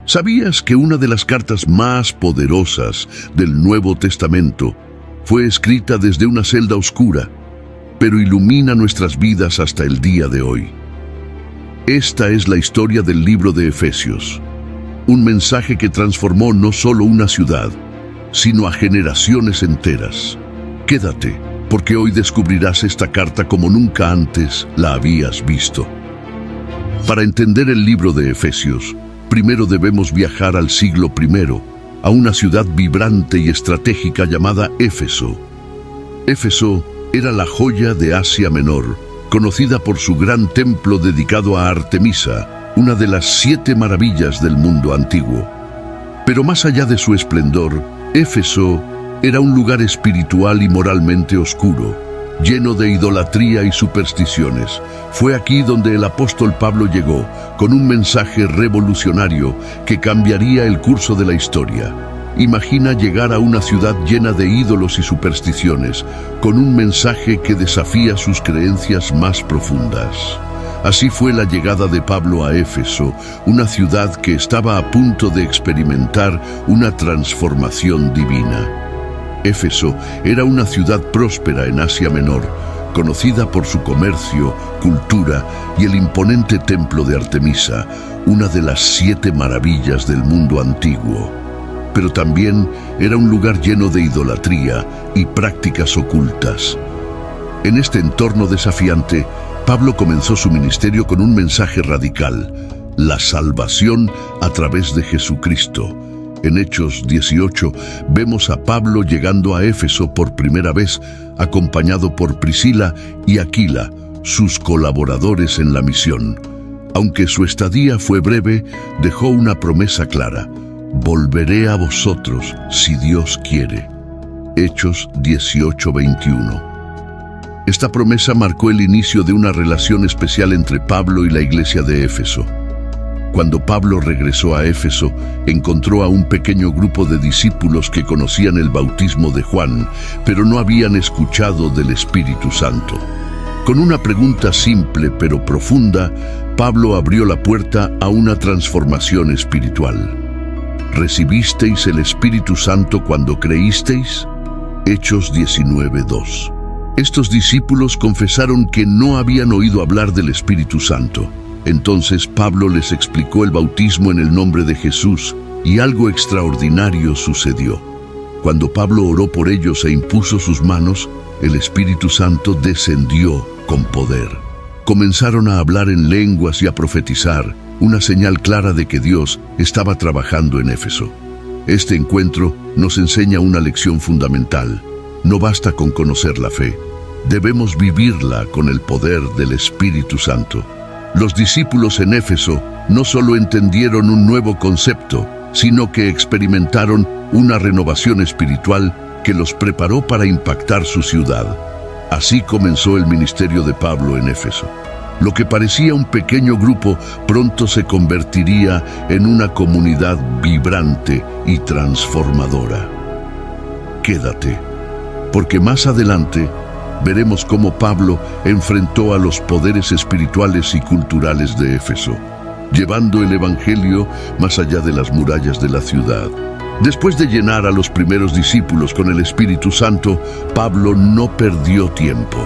¿Sabías que una de las cartas más poderosas del Nuevo Testamento fue escrita desde una celda oscura, pero ilumina nuestras vidas hasta el día de hoy? Esta es la historia del libro de Efesios, un mensaje que transformó no solo una ciudad, sino a generaciones enteras. Quédate, porque hoy descubrirás esta carta como nunca antes la habías visto. Para entender el libro de Efesios, primero debemos viajar al siglo I, a una ciudad vibrante y estratégica llamada Éfeso. Éfeso era la joya de Asia Menor, conocida por su gran templo dedicado a Artemisa, una de las 7 maravillas del mundo antiguo. Pero más allá de su esplendor, Éfeso era un lugar espiritual y moralmente oscuro, lleno de idolatría y supersticiones. Fue aquí donde el apóstol Pablo llegó, con un mensaje revolucionario que cambiaría el curso de la historia. Imagina llegar a una ciudad llena de ídolos y supersticiones, con un mensaje que desafía sus creencias más profundas. Así fue la llegada de Pablo a Éfeso, una ciudad que estaba a punto de experimentar una transformación divina. Éfeso era una ciudad próspera en Asia Menor, conocida por su comercio, cultura y el imponente templo de Artemisa, una de las 7 maravillas del mundo antiguo. Pero también era un lugar lleno de idolatría y prácticas ocultas. En este entorno desafiante, Pablo comenzó su ministerio con un mensaje radical: la salvación a través de Jesucristo. En Hechos 18 vemos a Pablo llegando a Éfeso por primera vez, acompañado por Priscila y Aquila, sus colaboradores en la misión. Aunque su estadía fue breve, dejó una promesa clara: volveré a vosotros si Dios quiere. Hechos 18:21. Esta promesa marcó el inicio de una relación especial entre Pablo y la iglesia de Éfeso. Cuando Pablo regresó a Éfeso, encontró a un pequeño grupo de discípulos que conocían el bautismo de Juan, pero no habían escuchado del Espíritu Santo. Con una pregunta simple pero profunda, Pablo abrió la puerta a una transformación espiritual. ¿Recibisteis el Espíritu Santo cuando creísteis? Hechos 19:2. Estos discípulos confesaron que no habían oído hablar del Espíritu Santo. Entonces Pablo les explicó el bautismo en el nombre de Jesús, y algo extraordinario sucedió. Cuando Pablo oró por ellos e impuso sus manos, el Espíritu Santo descendió con poder. Comenzaron a hablar en lenguas y a profetizar, una señal clara de que Dios estaba trabajando en Éfeso. Este encuentro nos enseña una lección fundamental. No basta con conocer la fe, debemos vivirla con el poder del Espíritu Santo. Los discípulos en Éfeso no solo entendieron un nuevo concepto, sino que experimentaron una renovación espiritual que los preparó para impactar su ciudad. Así comenzó el ministerio de Pablo en Éfeso. Lo que parecía un pequeño grupo pronto se convertiría en una comunidad vibrante y transformadora. Quédate, porque más adelante veremos cómo Pablo enfrentó a los poderes espirituales y culturales de Éfeso, llevando el Evangelio más allá de las murallas de la ciudad. Después de llenar a los primeros discípulos con el Espíritu Santo, Pablo no perdió tiempo.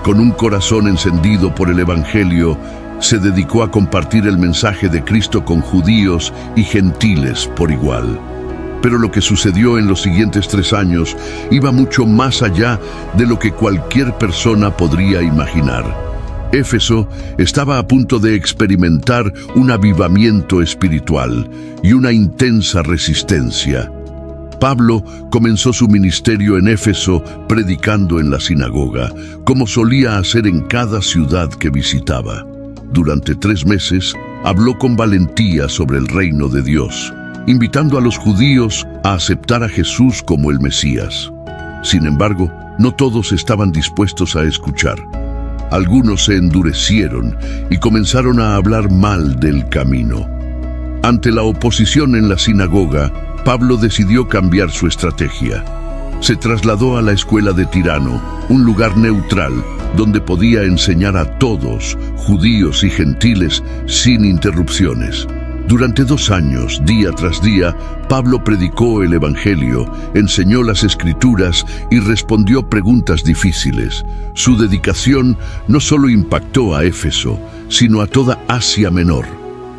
Con un corazón encendido por el Evangelio, se dedicó a compartir el mensaje de Cristo con judíos y gentiles por igual. Pero lo que sucedió en los siguientes 3 años iba mucho más allá de lo que cualquier persona podría imaginar. Éfeso estaba a punto de experimentar un avivamiento espiritual y una intensa resistencia. Pablo comenzó su ministerio en Éfeso predicando en la sinagoga, como solía hacer en cada ciudad que visitaba. Durante 3 meses habló con valentía sobre el reino de Dios, invitando a los judíos a aceptar a Jesús como el Mesías. Sin embargo, no todos estaban dispuestos a escuchar. Algunos se endurecieron y comenzaron a hablar mal del camino. Ante la oposición en la sinagoga, Pablo decidió cambiar su estrategia. Se trasladó a la escuela de Tirano, un lugar neutral donde podía enseñar a todos, judíos y gentiles, sin interrupciones. Durante 2 años, día tras día, Pablo predicó el Evangelio, enseñó las Escrituras y respondió preguntas difíciles. Su dedicación no solo impactó a Éfeso, sino a toda Asia Menor.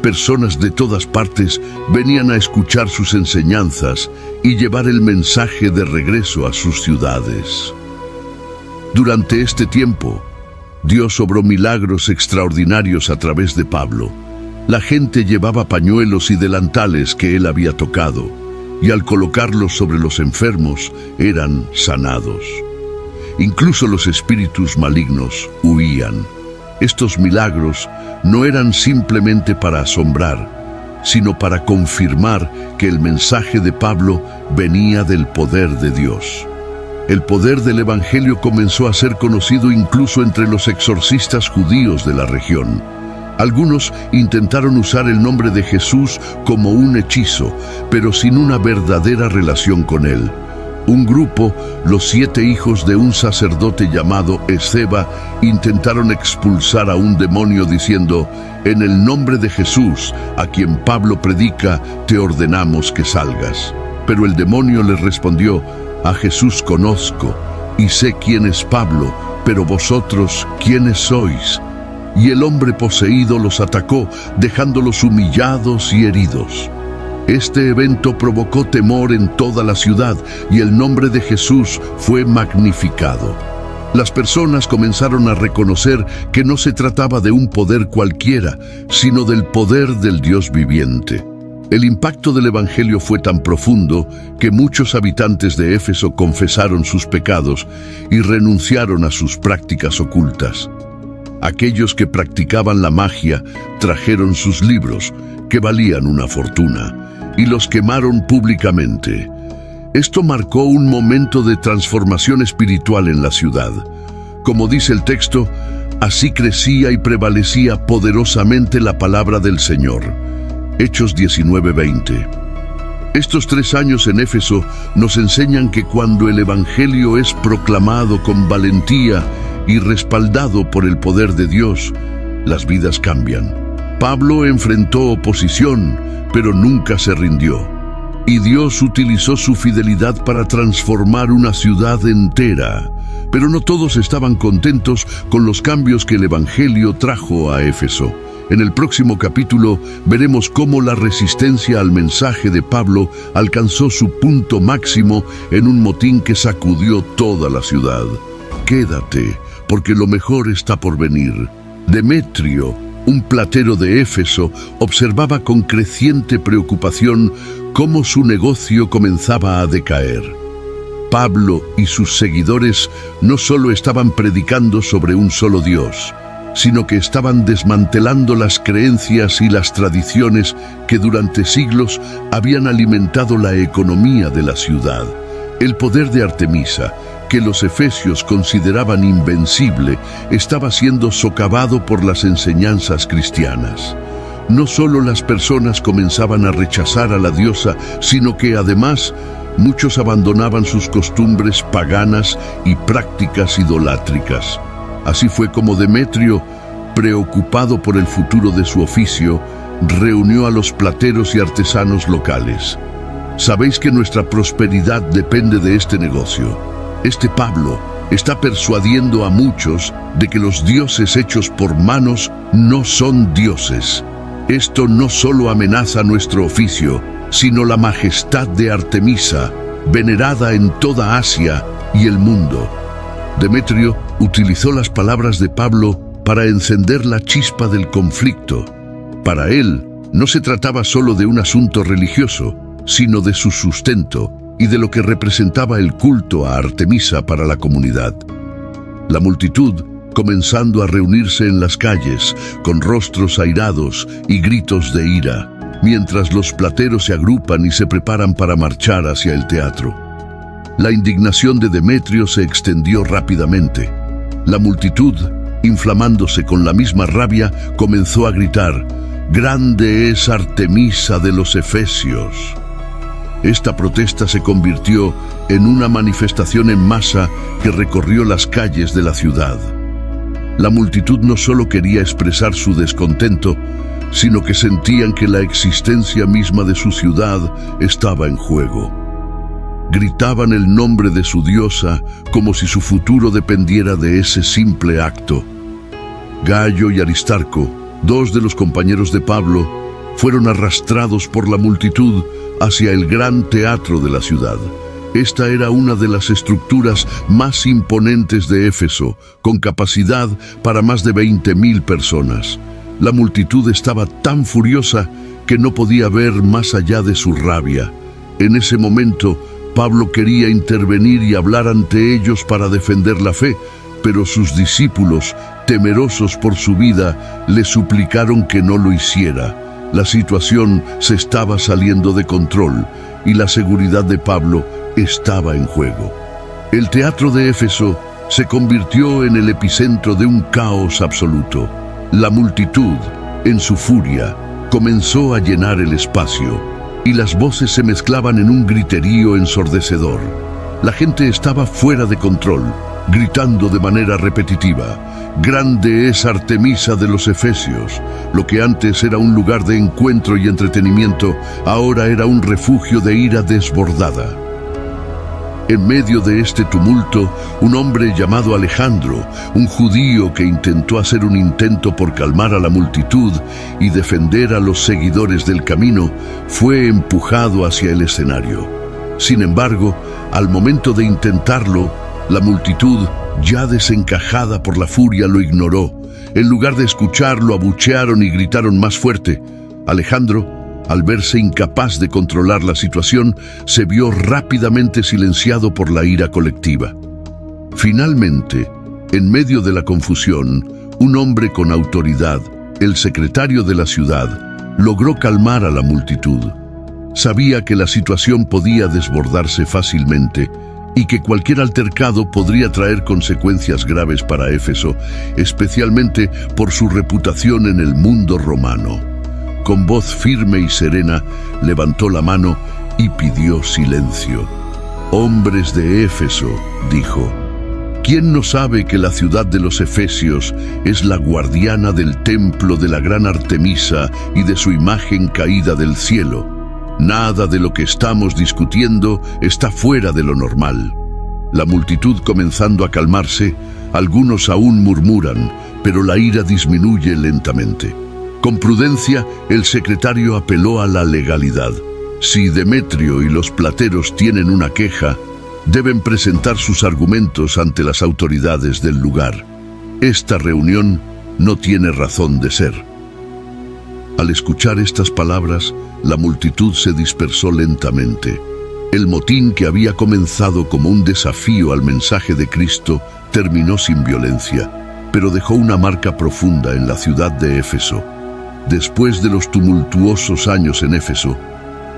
Personas de todas partes venían a escuchar sus enseñanzas y llevar el mensaje de regreso a sus ciudades. Durante este tiempo, Dios obró milagros extraordinarios a través de Pablo. La gente llevaba pañuelos y delantales que él había tocado, y al colocarlos sobre los enfermos eran sanados. Incluso los espíritus malignos huían. Estos milagros no eran simplemente para asombrar, sino para confirmar que el mensaje de Pablo venía del poder de Dios. El poder del Evangelio comenzó a ser conocido incluso entre los exorcistas judíos de la región. Algunos intentaron usar el nombre de Jesús como un hechizo, pero sin una verdadera relación con él. Un grupo, los 7 hijos de un sacerdote llamado Esceva, intentaron expulsar a un demonio diciendo: «En el nombre de Jesús, a quien Pablo predica, te ordenamos que salgas». Pero el demonio les respondió: «A Jesús conozco, y sé quién es Pablo, pero vosotros, ¿quiénes sois?». Y el hombre poseído los atacó, dejándolos humillados y heridos. Este evento provocó temor en toda la ciudad y el nombre de Jesús fue magnificado. Las personas comenzaron a reconocer que no se trataba de un poder cualquiera, sino del poder del Dios viviente. El impacto del Evangelio fue tan profundo que muchos habitantes de Éfeso confesaron sus pecados y renunciaron a sus prácticas ocultas. Aquellos que practicaban la magia trajeron sus libros, que valían una fortuna, y los quemaron públicamente. Esto marcó un momento de transformación espiritual en la ciudad. Como dice el texto, así crecía y prevalecía poderosamente la palabra del Señor. Hechos 19:20. Estos 3 años en Éfeso nos enseñan que cuando el Evangelio es proclamado con valentía y respaldado por el poder de Dios, las vidas cambian. Pablo enfrentó oposición, pero nunca se rindió. Y Dios utilizó su fidelidad para transformar una ciudad entera. Pero no todos estaban contentos con los cambios que el Evangelio trajo a Éfeso. En el próximo capítulo veremos cómo la resistencia al mensaje de Pablo alcanzó su punto máximo en un motín que sacudió toda la ciudad. Quédate, porque lo mejor está por venir. Demetrio, un platero de Éfeso, observaba con creciente preocupación cómo su negocio comenzaba a decaer. Pablo y sus seguidores no solo estaban predicando sobre un solo Dios, sino que estaban desmantelando las creencias y las tradiciones que durante siglos habían alimentado la economía de la ciudad. El poder de Artemisa, que los efesios consideraban invencible, estaba siendo socavado por las enseñanzas cristianas. No solo las personas comenzaban a rechazar a la diosa, sino que además muchos abandonaban sus costumbres paganas y prácticas idolátricas. Así fue como Demetrio, preocupado por el futuro de su oficio, reunió a los plateros y artesanos locales. Sabéis que nuestra prosperidad depende de este negocio. Este Pablo está persuadiendo a muchos de que los dioses hechos por manos no son dioses. Esto no solo amenaza nuestro oficio, sino la majestad de Artemisa, venerada en toda Asia y el mundo. Demetrio utilizó las palabras de Pablo para encender la chispa del conflicto. Para él, no se trataba solo de un asunto religioso, sino de su sustento y de lo que representaba el culto a Artemisa para la comunidad. La multitud, comenzando a reunirse en las calles, con rostros airados y gritos de ira, mientras los plateros se agrupan y se preparan para marchar hacia el teatro. La indignación de Demetrio se extendió rápidamente. La multitud, inflamándose con la misma rabia, comenzó a gritar: «¡Grande es Artemisa de los Efesios!». Esta protesta se convirtió en una manifestación en masa que recorrió las calles de la ciudad. La multitud no solo quería expresar su descontento, sino que sentían que la existencia misma de su ciudad estaba en juego. Gritaban el nombre de su diosa como si su futuro dependiera de ese simple acto. Gayo y Aristarco, dos de los compañeros de Pablo, fueron arrastrados por la multitud hacia el gran teatro de la ciudad. Esta era una de las estructuras más imponentes de Éfeso, con capacidad para más de 20.000 personas. La multitud estaba tan furiosa que no podía ver más allá de su rabia. En ese momento, Pablo quería intervenir y hablar ante ellos para defender la fe, pero sus discípulos, temerosos por su vida, le suplicaron que no lo hiciera. La situación se estaba saliendo de control y la seguridad de Pablo estaba en juego. El teatro de Éfeso se convirtió en el epicentro de un caos absoluto. La multitud, en su furia, comenzó a llenar el espacio y las voces se mezclaban en un griterío ensordecedor. La gente estaba fuera de control, gritando de manera repetitiva: «Grande es Artemisa de los Efesios». Lo que antes era un lugar de encuentro y entretenimiento, ahora era un refugio de ira desbordada. En medio de este tumulto, un hombre llamado Alejandro, un judío que intentó hacer un intento por calmar a la multitud y defender a los seguidores del camino, fue empujado hacia el escenario. Sin embargo, al momento de intentarlo, la multitud, ya desencajada por la furia, lo ignoró. En lugar de escucharlo, abuchearon y gritaron más fuerte. Alejandro, al verse incapaz de controlar la situación, se vio rápidamente silenciado por la ira colectiva. Finalmente, en medio de la confusión, un hombre con autoridad, el secretario de la ciudad, logró calmar a la multitud. Sabía que la situación podía desbordarse fácilmente y que cualquier altercado podría traer consecuencias graves para Éfeso, especialmente por su reputación en el mundo romano. Con voz firme y serena, levantó la mano y pidió silencio. «Hombres de Éfeso», dijo, «¿quién no sabe que la ciudad de los Efesios es la guardiana del templo de la gran Artemisa y de su imagen caída del cielo? Nada de lo que estamos discutiendo está fuera de lo normal». La multitud comenzando a calmarse, algunos aún murmuran, pero la ira disminuye lentamente. Con prudencia, el secretario apeló a la legalidad. Si Demetrio y los plateros tienen una queja, deben presentar sus argumentos ante las autoridades del lugar. Esta reunión no tiene razón de ser. Al escuchar estas palabras, la multitud se dispersó lentamente. El motín, que había comenzado como un desafío al mensaje de Cristo, terminó sin violencia, pero dejó una marca profunda en la ciudad de Éfeso. Después de los tumultuosos años en Éfeso,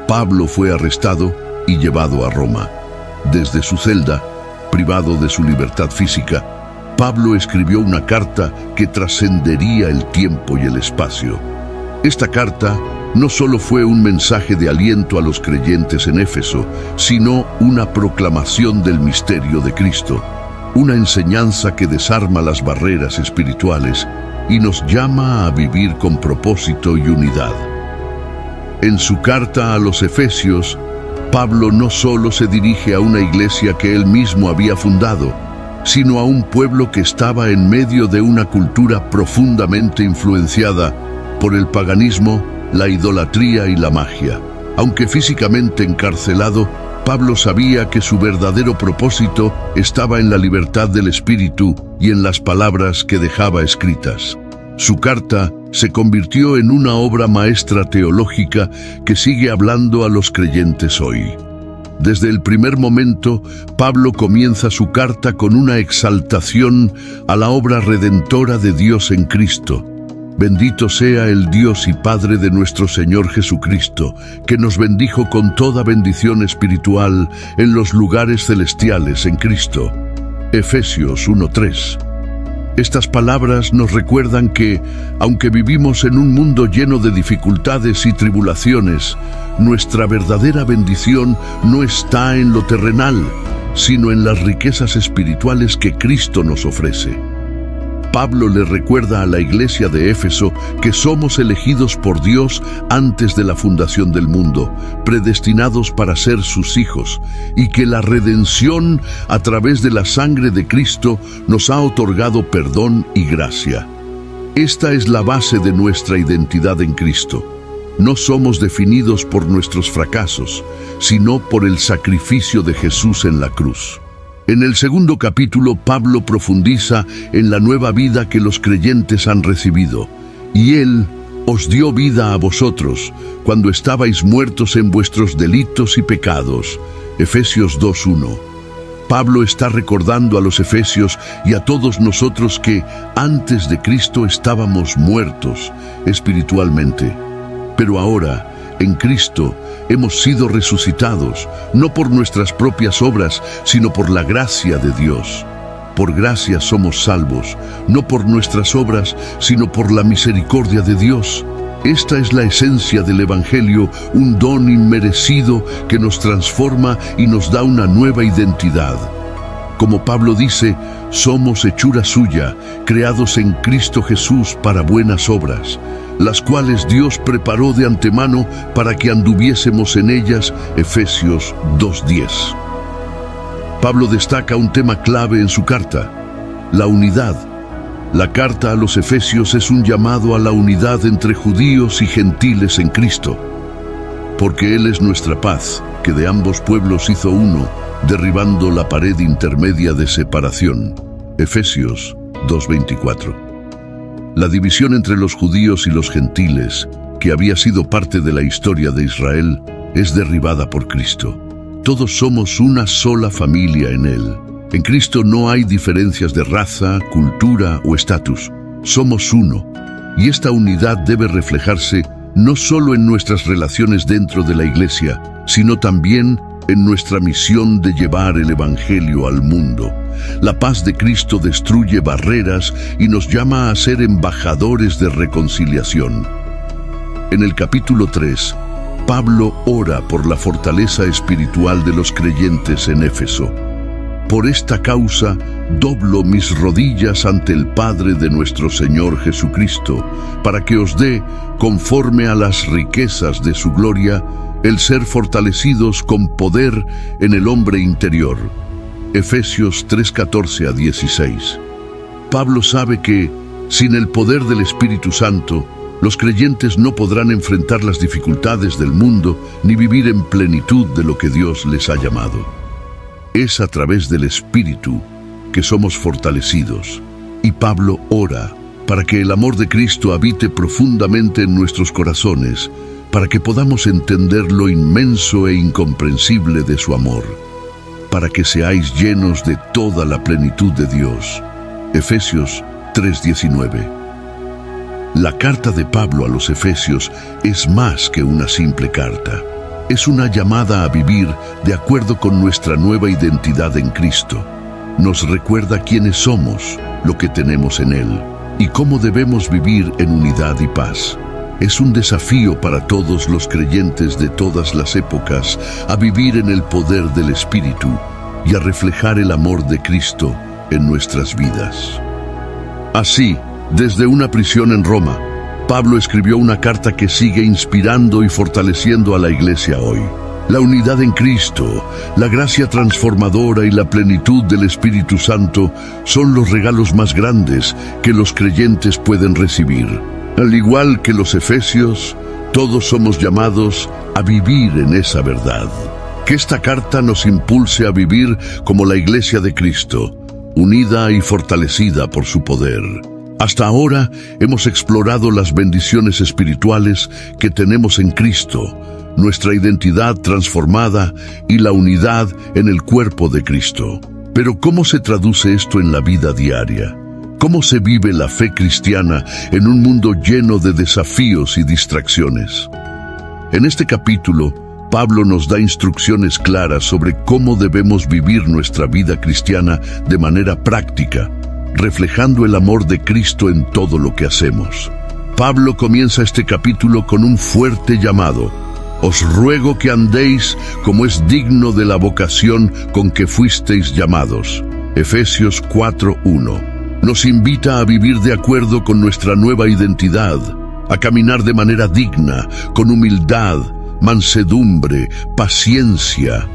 Pablo fue arrestado y llevado a Roma. Desde su celda, privado de su libertad física, Pablo escribió una carta que trascendería el tiempo y el espacio. Esta carta no solo fue un mensaje de aliento a los creyentes en Éfeso, sino una proclamación del misterio de Cristo, una enseñanza que desarma las barreras espirituales y nos llama a vivir con propósito y unidad. En su carta a los Efesios, Pablo no solo se dirige a una iglesia que él mismo había fundado, sino a un pueblo que estaba en medio de una cultura profundamente influenciada por el paganismo, la idolatría y la magia. Aunque físicamente encarcelado, Pablo sabía que su verdadero propósito estaba en la libertad del espíritu y en las palabras que dejaba escritas. Su carta se convirtió en una obra maestra teológica que sigue hablando a los creyentes hoy. Desde el primer momento, Pablo comienza su carta con una exaltación a la obra redentora de Dios en Cristo. Bendito sea el Dios y Padre de nuestro Señor Jesucristo, que nos bendijo con toda bendición espiritual en los lugares celestiales en Cristo. Efesios 1:3. Estas palabras nos recuerdan que, aunque vivimos en un mundo lleno de dificultades y tribulaciones, nuestra verdadera bendición no está en lo terrenal, sino en las riquezas espirituales que Cristo nos ofrece. Pablo le recuerda a la iglesia de Éfeso que somos elegidos por Dios antes de la fundación del mundo, predestinados para ser sus hijos, y que la redención a través de la sangre de Cristo nos ha otorgado perdón y gracia. Esta es la base de nuestra identidad en Cristo. No somos definidos por nuestros fracasos, sino por el sacrificio de Jesús en la cruz. En el segundo capítulo, Pablo profundiza en la nueva vida que los creyentes han recibido. Y Él os dio vida a vosotros, cuando estabais muertos en vuestros delitos y pecados. Efesios 2:1. Pablo está recordando a los efesios y a todos nosotros que antes de Cristo estábamos muertos espiritualmente. Pero ahora, en Cristo, hemos sido resucitados, no por nuestras propias obras, sino por la gracia de Dios. Por gracia somos salvos, no por nuestras obras, sino por la misericordia de Dios. Esta es la esencia del Evangelio, un don inmerecido que nos transforma y nos da una nueva identidad. Como Pablo dice, somos hechura suya, creados en Cristo Jesús para buenas obras, las cuales Dios preparó de antemano para que anduviésemos en ellas. Efesios 2:10. Pablo destaca un tema clave en su carta: la unidad. La carta a los Efesios es un llamado a la unidad entre judíos y gentiles en Cristo, porque Él es nuestra paz, que de ambos pueblos hizo uno, derribando la pared intermedia de separación. Efesios 2:24. La división entre los judíos y los gentiles, que había sido parte de la historia de Israel, es derribada por Cristo. Todos somos una sola familia en Él. En Cristo no hay diferencias de raza, cultura o estatus. Somos uno, y esta unidad debe reflejarse no solo en nuestras relaciones dentro de la iglesia, sino también en nuestra misión de llevar el Evangelio al mundo. La paz de Cristo destruye barreras y nos llama a ser embajadores de reconciliación. En el capítulo 3, Pablo ora por la fortaleza espiritual de los creyentes en Éfeso. Por esta causa, doblo mis rodillas ante el Padre de nuestro Señor Jesucristo, para que os dé, conforme a las riquezas de su gloria, el ser fortalecidos con poder en el hombre interior. Efesios 3:14-16. Pablo sabe que, sin el poder del Espíritu Santo, los creyentes no podrán enfrentar las dificultades del mundo ni vivir en plenitud de lo que Dios les ha llamado. Es a través del Espíritu que somos fortalecidos, y Pablo ora para que el amor de Cristo habite profundamente en nuestros corazones, para que podamos entender lo inmenso e incomprensible de su amor, para que seáis llenos de toda la plenitud de Dios. Efesios 3:19. La carta de Pablo a los Efesios es más que una simple carta. Es una llamada a vivir de acuerdo con nuestra nueva identidad en Cristo. Nos recuerda quiénes somos, lo que tenemos en Él, y cómo debemos vivir en unidad y paz. Es un desafío para todos los creyentes de todas las épocas a vivir en el poder del Espíritu y a reflejar el amor de Cristo en nuestras vidas. Así, desde una prisión en Roma, Pablo escribió una carta que sigue inspirando y fortaleciendo a la iglesia hoy. La unidad en Cristo, la gracia transformadora y la plenitud del Espíritu Santo son los regalos más grandes que los creyentes pueden recibir. Al igual que los efesios, todos somos llamados a vivir en esa verdad. Que esta carta nos impulse a vivir como la iglesia de Cristo, unida y fortalecida por su poder. Hasta ahora hemos explorado las bendiciones espirituales que tenemos en Cristo, nuestra identidad transformada y la unidad en el cuerpo de Cristo. Pero ¿cómo se traduce esto en la vida diaria? ¿Cómo se vive la fe cristiana en un mundo lleno de desafíos y distracciones? En este capítulo, Pablo nos da instrucciones claras sobre cómo debemos vivir nuestra vida cristiana de manera práctica, reflejando el amor de Cristo en todo lo que hacemos. Pablo comienza este capítulo con un fuerte llamado: os ruego que andéis como es digno de la vocación con que fuisteis llamados. Efesios 4:1. Nos invita a vivir de acuerdo con nuestra nueva identidad, a caminar de manera digna, con humildad, mansedumbre, paciencia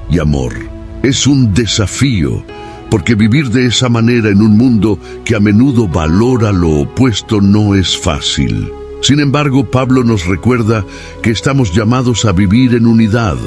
y amor. Es un desafío, porque vivir de esa manera en un mundo que a menudo valora lo opuesto no es fácil. Sin embargo, Pablo nos recuerda que estamos llamados a vivir en unidad,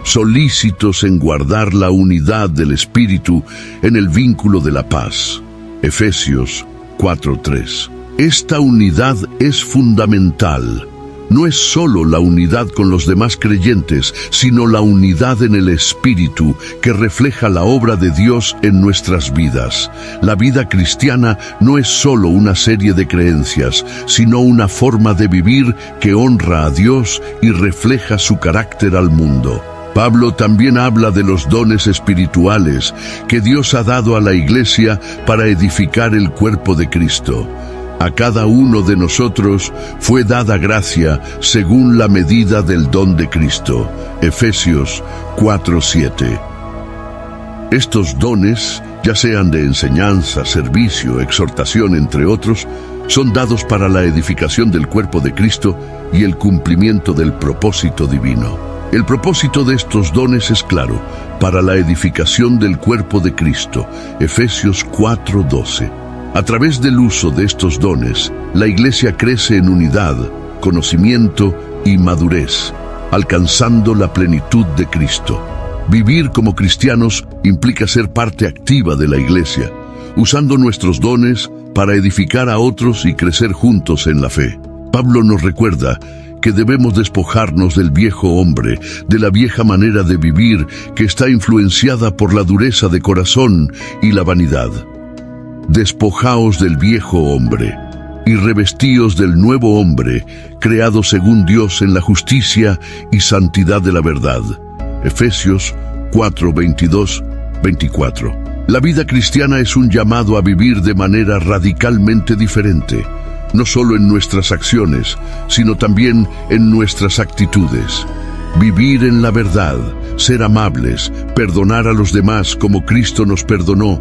solícitos en guardar la unidad del Espíritu en el vínculo de la paz. Efesios 4:3. Esta unidad es fundamental. No es solo la unidad con los demás creyentes, sino la unidad en el Espíritu que refleja la obra de Dios en nuestras vidas. La vida cristiana no es solo una serie de creencias, sino una forma de vivir que honra a Dios y refleja su carácter al mundo. Pablo también habla de los dones espirituales que Dios ha dado a la Iglesia para edificar el cuerpo de Cristo. A cada uno de nosotros fue dada gracia según la medida del don de Cristo. Efesios 4:7. Estos dones, ya sean de enseñanza, servicio, exhortación, entre otros, son dados para la edificación del cuerpo de Cristo y el cumplimiento del propósito divino. El propósito de estos dones es claro: para la edificación del cuerpo de Cristo. Efesios 4:12. A través del uso de estos dones, la Iglesia crece en unidad, conocimiento y madurez, alcanzando la plenitud de Cristo. Vivir como cristianos implica ser parte activa de la Iglesia, usando nuestros dones para edificar a otros y crecer juntos en la fe. Pablo nos recuerda que debemos despojarnos del viejo hombre, de la vieja manera de vivir que está influenciada por la dureza de corazón y la vanidad. Despojaos del viejo hombre y revestíos del nuevo hombre, creado según Dios en la justicia y santidad de la verdad. Efesios 4:22-24. La vida cristiana es un llamado a vivir de manera radicalmente diferente, no solo en nuestras acciones, sino también en nuestras actitudes. Vivir en la verdad, ser amables, perdonar a los demás como Cristo nos perdonó,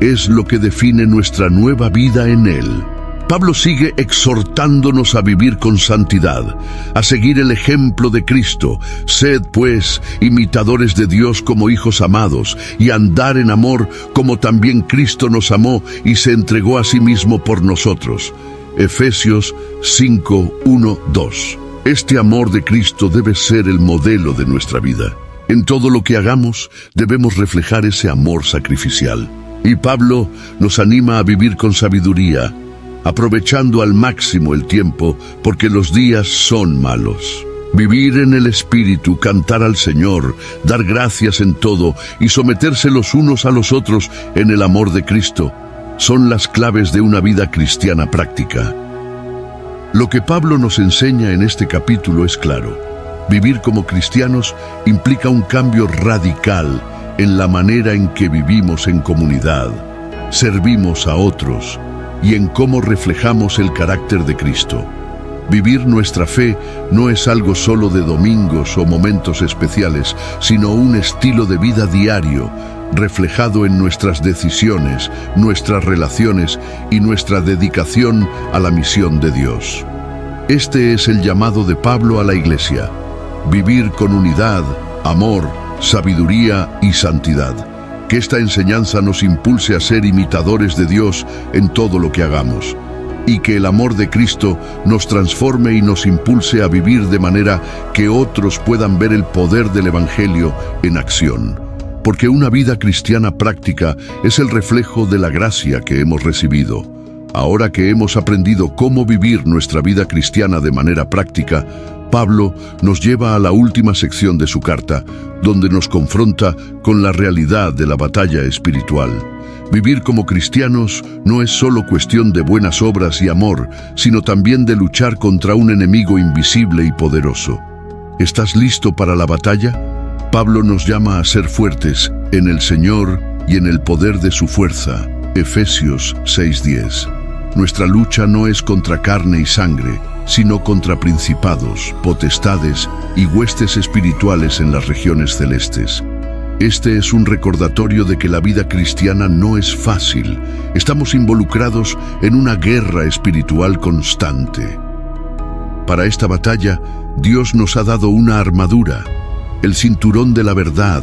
es lo que define nuestra nueva vida en Él. Pablo sigue exhortándonos a vivir con santidad, a seguir el ejemplo de Cristo. Sed, pues, imitadores de Dios como hijos amados, y andar en amor como también Cristo nos amó y se entregó a sí mismo por nosotros. Efesios 5:1-2. Este amor de Cristo debe ser el modelo de nuestra vida. En todo lo que hagamos, debemos reflejar ese amor sacrificial. Y Pablo nos anima a vivir con sabiduría, aprovechando al máximo el tiempo, porque los días son malos. Vivir en el Espíritu, cantar al Señor, dar gracias en todo y someterse los unos a los otros en el amor de Cristo, son las claves de una vida cristiana práctica. Lo que Pablo nos enseña en este capítulo es claro. Vivir como cristianos implica un cambio radical en la manera en que vivimos en comunidad, servimos a otros y en cómo reflejamos el carácter de Cristo. Vivir nuestra fe no es algo solo de domingos o momentos especiales, sino un estilo de vida diario, reflejado en nuestras decisiones, nuestras relaciones y nuestra dedicación a la misión de Dios. Este es el llamado de Pablo a la Iglesia: vivir con unidad, amor, sabiduría y santidad. Que esta enseñanza nos impulse a ser imitadores de Dios en todo lo que hagamos, y que el amor de Cristo nos transforme y nos impulse a vivir de manera que otros puedan ver el poder del Evangelio en acción. Porque una vida cristiana práctica es el reflejo de la gracia que hemos recibido. Ahora que hemos aprendido cómo vivir nuestra vida cristiana de manera práctica, Pablo nos lleva a la última sección de su carta, donde nos confronta con la realidad de la batalla espiritual. Vivir como cristianos no es solo cuestión de buenas obras y amor, sino también de luchar contra un enemigo invisible y poderoso. ¿Estás listo para la batalla? Pablo nos llama a ser fuertes en el Señor y en el poder de su fuerza. Efesios 6:10. Nuestra lucha no es contra carne y sangre, sino contra principados, potestades y huestes espirituales en las regiones celestes. Este es un recordatorio de que la vida cristiana no es fácil. Estamos involucrados en una guerra espiritual constante. Para esta batalla, Dios nos ha dado una armadura, el cinturón de la verdad,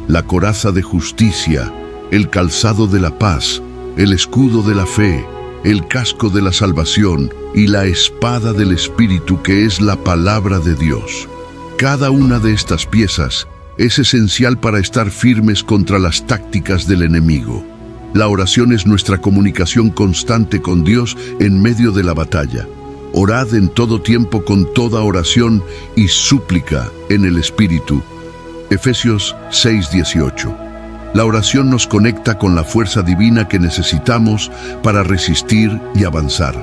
la coraza de justicia, el calzado de la paz, el escudo de la fe, el casco de la salvación y la espada del Espíritu, que es la palabra de Dios. Cada una de estas piezas es esencial para estar firmes contra las tácticas del enemigo. La oración es nuestra comunicación constante con Dios en medio de la batalla. Orad en todo tiempo con toda oración y súplica en el Espíritu. Efesios 6:18. La oración nos conecta con la fuerza divina que necesitamos para resistir y avanzar.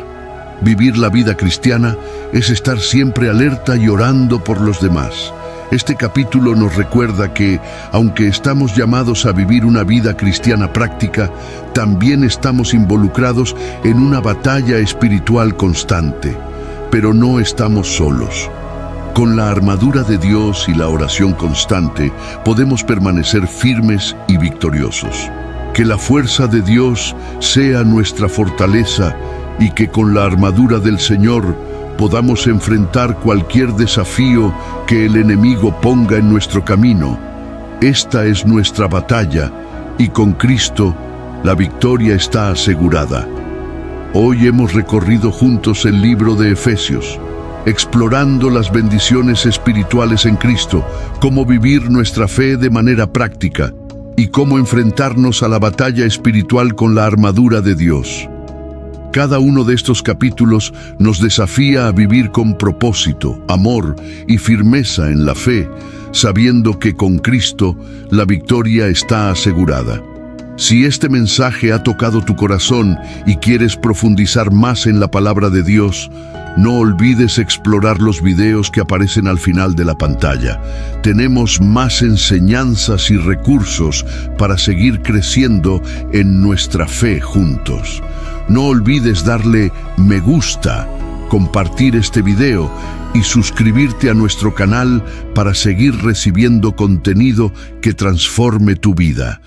Vivir la vida cristiana es estar siempre alerta y orando por los demás. Este capítulo nos recuerda que, aunque estamos llamados a vivir una vida cristiana práctica, también estamos involucrados en una batalla espiritual constante. Pero no estamos solos. Con la armadura de Dios y la oración constante, podemos permanecer firmes y victoriosos. Que la fuerza de Dios sea nuestra fortaleza y que con la armadura del Señor podamos enfrentar cualquier desafío que el enemigo ponga en nuestro camino. Esta es nuestra batalla y con Cristo la victoria está asegurada. Hoy hemos recorrido juntos el libro de Efesios, explorando las bendiciones espirituales en Cristo, cómo vivir nuestra fe de manera práctica y cómo enfrentarnos a la batalla espiritual con la armadura de Dios. Cada uno de estos capítulos nos desafía a vivir con propósito, amor y firmeza en la fe, sabiendo que con Cristo la victoria está asegurada. Si este mensaje ha tocado tu corazón y quieres profundizar más en la palabra de Dios, no olvides explorar los videos que aparecen al final de la pantalla. Tenemos más enseñanzas y recursos para seguir creciendo en nuestra fe juntos. No olvides darle me gusta, compartir este video y suscribirte a nuestro canal para seguir recibiendo contenido que transforme tu vida.